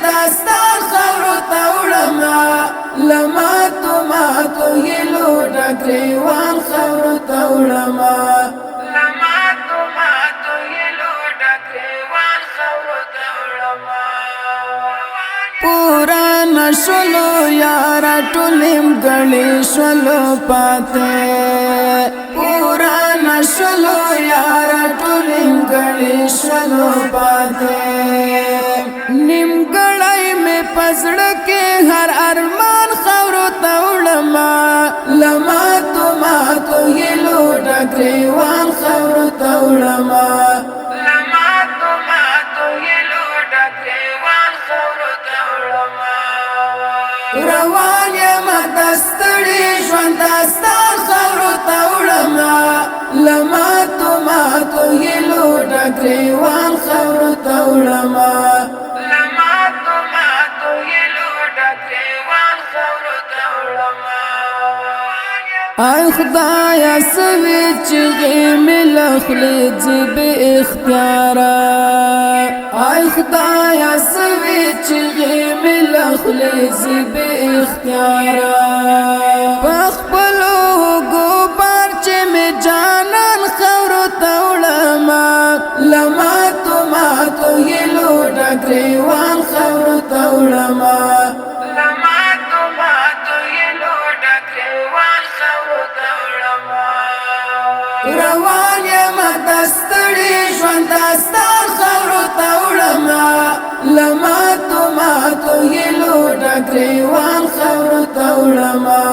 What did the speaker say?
ژوند داستان خاورو ته وړمه له ماتو ماتو هیلو ډک ګریوان خاورو ته وړمه له ماتو ماتو هیلو ډک ګریوان خاورو ته وړمه پورا نشلو یارا ټولم ګړې شلو پاتې پورا نشلو یارا ټولم ګړې شلو پاتې نیم ګړې مې پزړه کې هر ارمان خاورو ته وړمه له ماتو ماتو هیلو ډک ګریوان خاورو ته وړمه روان یم دستړي ژوند داستان خاورو ته وړمه له ماتو ماتو هیلو ډک ګریوان خاورو ته وړمه له ماتو ماتو هیلو ډک ګریوان خاورو ته وړمه آی خدایا سوي چغې مې له خولې ځي بې اختیاره آی خدایا سوي چغې مې له خولې ځي بې اختیاره په خپلو اوږو بار چې مې جانان خاورو ته وړمه له ماتو ماتو هیلو ډک ګریوان خاورو ته وړمه روان یم دستړي ژوند داستان خاورو ته وړمه له ماتو ماتو هیلو ډک ګریوان خاورو ته وړمه